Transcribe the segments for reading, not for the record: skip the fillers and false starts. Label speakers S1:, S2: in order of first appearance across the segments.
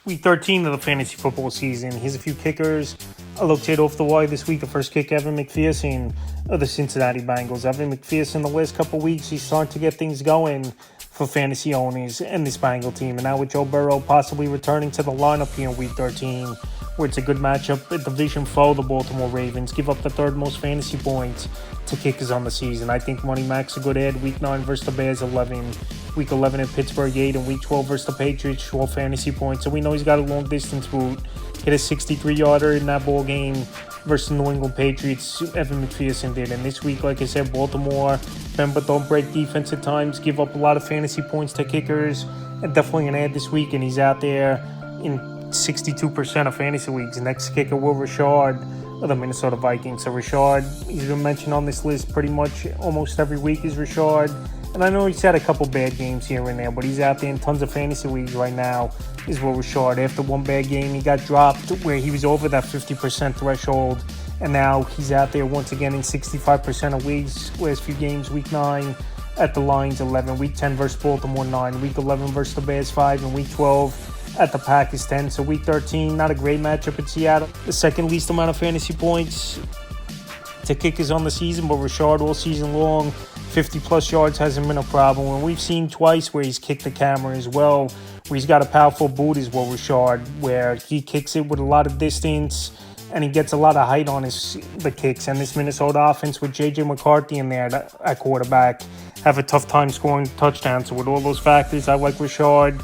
S1: Week 13 of the fantasy football season. Here's a few kickers I looked at off the wire this week. The first kick, Evan McPherson of the Cincinnati Bengals. Evan McPherson, the last couple weeks, he's starting to get things going for fantasy owners and this Bengal team. And now with Joe Burrow possibly returning to the lineup here in Week 13, where it's a good matchup, a division foe, the Baltimore Ravens give up the third most fantasy points to kickers on the season. I think Money Mac's a good ad. Week 9 versus the Bears, 11. Week 11 at Pittsburgh, 8. And Week 12 versus the Patriots, 12 fantasy points. So we know he's got a long distance boot. Hit a 63-yarder in that ball game versus the New England Patriots. Evan McPherson did. And this week, like I said, Baltimore, remember, don't break defense at times, give up a lot of fantasy points to kickers. And definitely an ad this week. And he's out there in 62% of fantasy leagues. Next kicker, Will Richard of the Minnesota Vikings. So Richard, he's been mentioned on this list pretty much almost every week is Richard. And I know he's had a couple bad games here and there, but he's out there in tons of fantasy leagues right now is Will Richard. After one bad game, he got dropped where he was over that 50% threshold. And now he's out there once again in 65% of leagues. Last few games, Week 9 at the Lions, 11. Week 10 versus Baltimore, 9. Week 11 versus the Bears, 5. And Week 12 at the Packers, 10. So Week 13, not a great matchup in Seattle. The second least amount of fantasy points to kickers on the season, but Richard all season long, 50-plus yards hasn't been a problem. And we've seen twice where he's kicked the camera as well, where he's got a powerful boot as well, Richard, where he kicks it with a lot of distance and he gets a lot of height on the kicks. And this Minnesota offense with J.J. McCarthy in there at quarterback have a tough time scoring touchdowns. So with all those factors, I like Richard.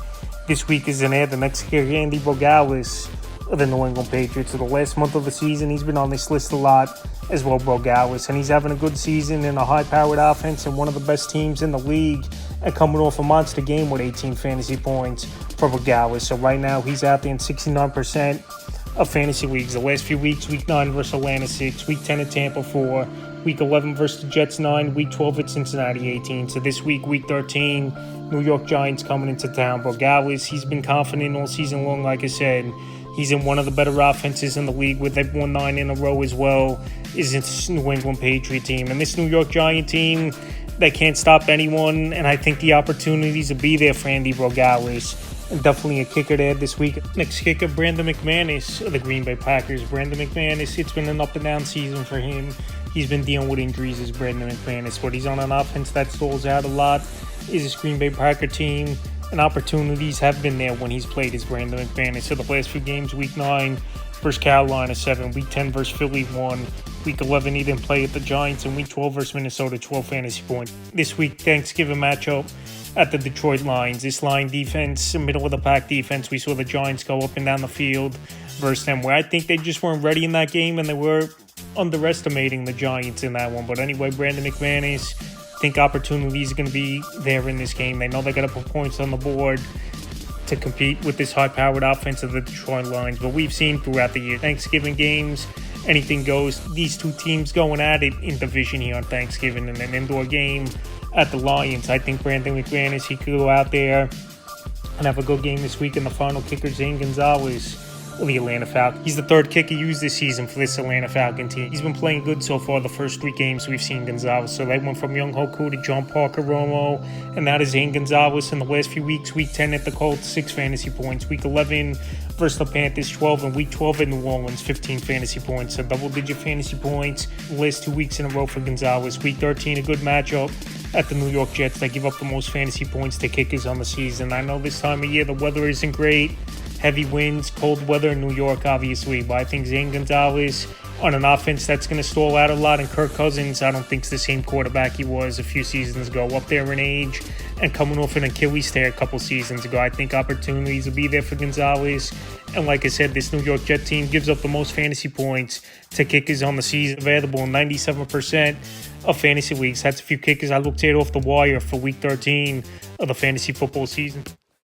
S1: This week is an ad. The next kicker, Andy Bogalis of the New England Patriots. So the last month of the season, he's been on this list a lot as well, Bogalis. And he's having a good season in a high-powered offense and one of the best teams in the league, and coming off a monster game with 18 fantasy points for Bogalis. So right now, he's out there in 69% of fantasy leagues. The last few weeks, Week 9 versus Atlanta, 6. Week 10 at Tampa, 4. Week 11 versus the Jets, 9. Week 12 at Cincinnati, 18. So this week, Week 13, New York Giants coming into town. Bogalis, he's been confident all season long, like I said. He's in one of the better offenses in the league with they've won 9 in a row as well, is this New England Patriot team. And this New York Giant team, they can't stop anyone, and I think the opportunities will be there for Andy Bogalis. And definitely a kicker there this week. Next kicker, Brandon McManus of the Green Bay Packers. Brandon McManus, it's been an up-and-down season for him. He's been dealing with injuries as Brandon McManus, but he's on an offense that stalls out a lot. Is this Green Bay Packer team, and opportunities have been there when he's played as Brandon McManus. So the last few games, Week 9 versus Carolina, 7. Week 10 versus Philly, 1. Week 11, he didn't play at the Giants. And Week 12 versus Minnesota, 12 fantasy points. This week, Thanksgiving matchup at the Detroit Lions. This line defense, middle of the pack defense, we saw the Giants go up and down the field versus them, where I think they just weren't ready in that game and they were underestimating the Giants in that one. But anyway, Brandon McManus, I think opportunities are going to be there in this game. They know they got to put points on the board to compete with this high-powered offense of the Detroit Lions. But we've seen throughout the year, Thanksgiving games, anything goes. These two teams going at it in division here on Thanksgiving, and an indoor game at the Lions. I think Brandon McManus, he could go out there and have a good game this week. And the final kicker, Zane Gonzalez of the Atlanta Falcons. He's the third kicker used this season for this Atlanta Falcon team. He's been playing good so far the first 3 games we've seen Gonzalez. So they went from Young Hoku to John Parker Romo, and now to Zane Gonzalez in the last few weeks. Week 10 at the Colts, 6 fantasy points. Week 11 versus the Panthers, 12. And Week 12 in New Orleans, 15 fantasy points. So double-digit fantasy points the last 2 weeks in a row for Gonzalez. Week 13, a good matchup at the New York Jets. They give up the most fantasy points to kickers on the season. I know this time of year the weather isn't great. Heavy winds, cold weather in New York, obviously. But I think Zane Gonzalez on an offense that's going to stall out a lot. And Kirk Cousins, I don't think is the same quarterback he was a few seasons ago. Up there in age and coming off an Achilles tear a couple seasons ago. I think opportunities will be there for Gonzalez. And like I said, this New York Jet team gives up the most fantasy points to kickers on the season. Available in 97% of fantasy leagues. That's a few kickers I looked at off the wire for Week 13 of the fantasy football season.